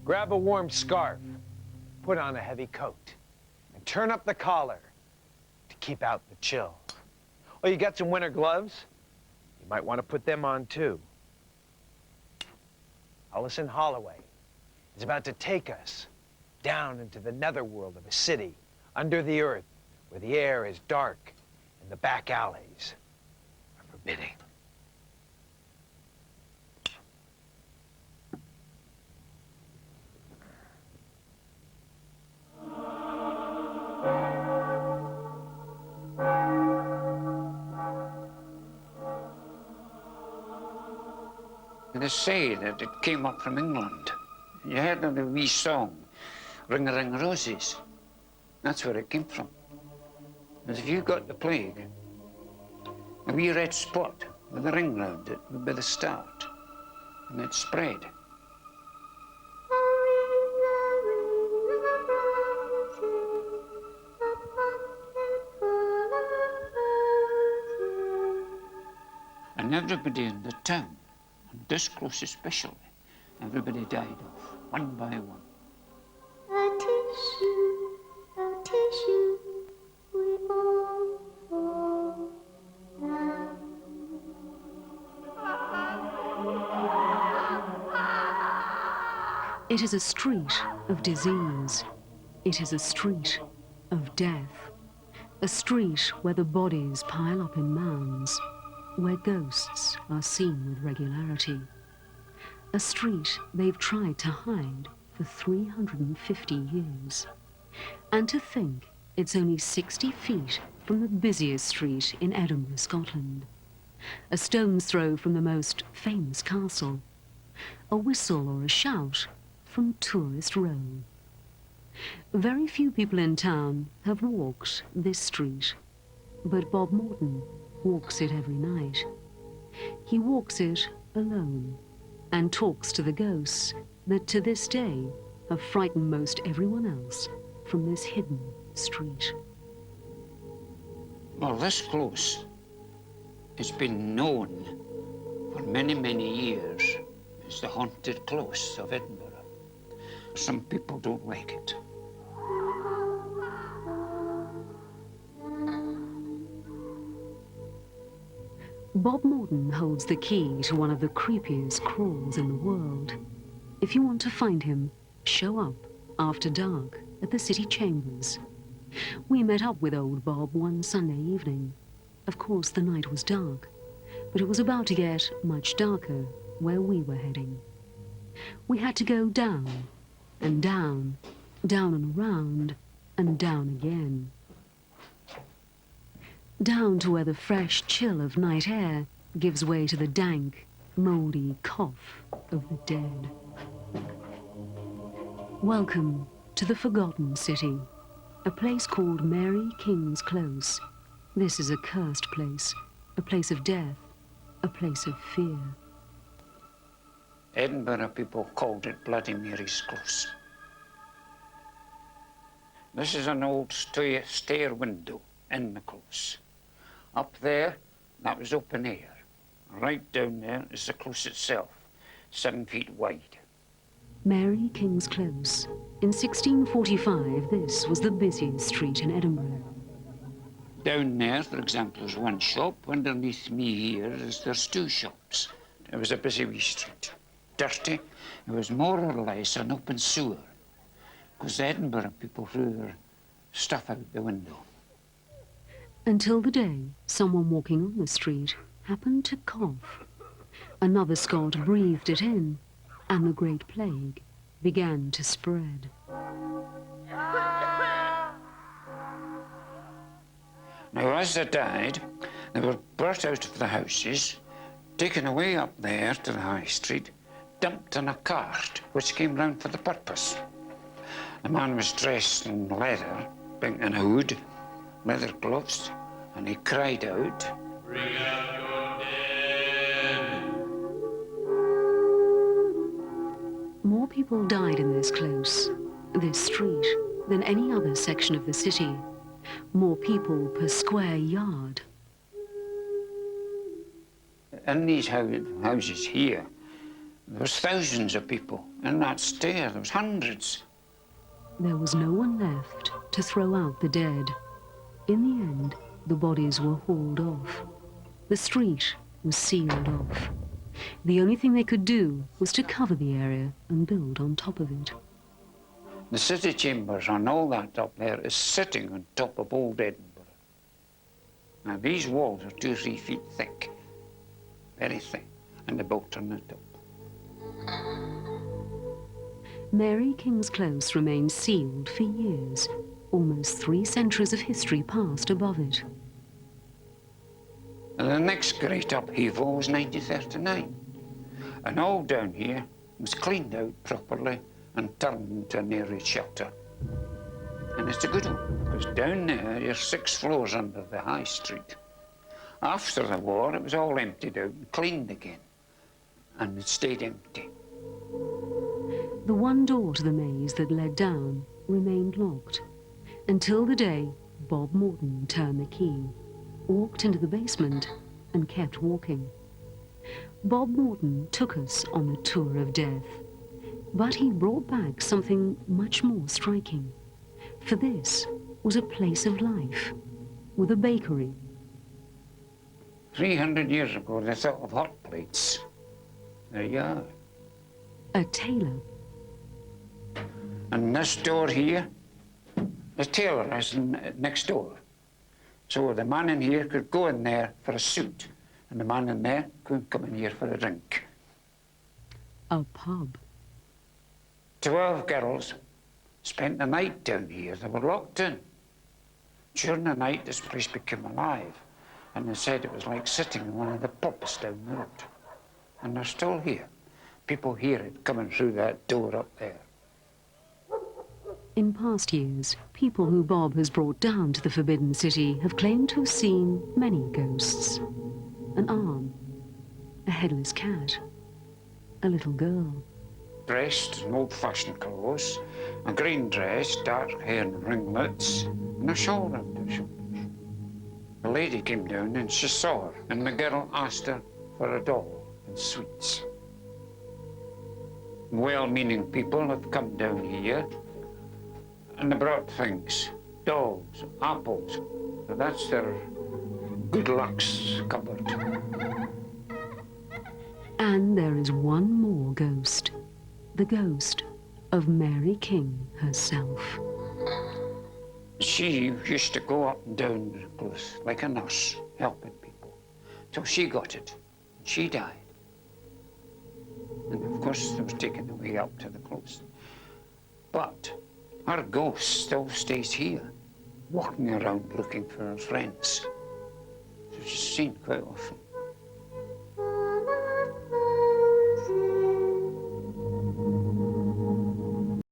Grab a warm scarf, put on a heavy coat, and turn up the collar to keep out the chill. Oh, you got some winter gloves? You might want to put them on too. Ellison Holloway is about to take us down into the netherworld of a city under the earth where the air is dark and the back alleys are forbidding. They say that it came up from England. You heard of the wee song, Ring a Ring Roses. That's where it came from. But if you got the plague, a wee red spot with a ring round it would be the start, and it spread. And everybody in the town, and this close especially, everybody died off, one by one. A tissue, we all fall down. It is a street of disease. It is a street of death. A street where the bodies pile up in mounds, where ghosts are seen with regularity. A street they've tried to hide for 350 years. And to think it's only 60 feet from the busiest street in Edinburgh, Scotland. A stone's throw from the most famous castle. A whistle or a shout from Tourist Row. Very few people in town have walked this street, but Bob Morton walks it every night. He walks it alone and talks to the ghosts that to this day have frightened most everyone else from this hidden street. Well, this close has been known for many, many years as the haunted close of Edinburgh. Some people don't like it. Bob Morton holds the key to one of the creepiest crawls in the world. If you want to find him, show up after dark at the city chambers. We met up with old Bob one Sunday evening. Of course, the night was dark, but it was about to get much darker where we were heading. We had to go down and down, down and around, and down again. Down to where the fresh chill of night air gives way to the dank, mouldy cough of the dead. Welcome to the Forgotten City, a place called Mary King's Close. This is a cursed place, a place of death, a place of fear. Edinburgh people called it Bloody Mary's Close. This is an old stair window in the close. Up there, that was open air. Right down there is the close itself, 7 feet wide. Mary King's Close. In 1645, this was the busiest street in Edinburgh. Down there, for example, is one shop. Underneath me here there's two shops. It was a busy wee street. Dirty. It was more or less an open sewer, because the Edinburgh people threw their stuff out the window. Until the day someone walking on the street happened to cough. Another Scot breathed it in, and the Great Plague began to spread. Now, as they died, they were brought out of the houses, taken away up there to the high street, dumped in a cart, which came round for the purpose. The man was dressed in leather, in a hood, leather gloves, and he cried out, "Bring out your dead!" More people died in this close, this street, than any other section of the city. More people per square yard. In these houses here, There was thousands of people in that stair. There was hundreds. There was no one left to throw out the dead. In the end, the bodies were hauled off. The street was sealed off. The only thing they could do was to cover the area and build on top of it. The city chambers and all that up there is sitting on top of old Edinburgh. Now, these walls are 2 or 3 feet thick, very thick, and they're built on the top. Mary King's Close remained sealed for years. Almost 3 centuries of history passed above it. And the next great upheaval was 1939. And all down here was cleaned out properly and turned into an area shelter. And it's a good one, because down there you're 6 floors under the high street. After the war, it was all emptied out and cleaned again. And it stayed empty. The one door to the maze that led down remained locked until the day Bob Morton turned the key, walked into the basement and kept walking. Bob Morton took us on the tour of death, but he brought back something much more striking. For this was a place of life, with a bakery. 300 years ago, they thought of hot plates. There you are. A tailor. And this door here, the tailor is next door. So the man in here could go in there for a suit, and the man in there could come in here for a drink. A pub. 12 girls spent the night down here. They were locked in. During the night, this place became alive, and they said it was like sitting in one of the pubs down the road. And they're still here. People hear it coming through that door up there. In past years, people who Bob has brought down to the Forbidden City have claimed to have seen many ghosts. An arm, a headless cat, a little girl. Dressed in old-fashioned clothes, a green dress, dark hair and ringlets, and a shawl around her shoulders. The lady came down and she saw her, and the girl asked her for a doll and sweets. Well-meaning people have come down here, and they brought things, dolls, apples. So that's their good luck's cupboard. And there is one more ghost. The ghost of Mary King herself. She used to go up and down the close like a nurse, helping people, till she got it. She died. And of course, it was taken away up to the close. But her ghost still stays here, walking around looking for her friends. So she's seen quite often.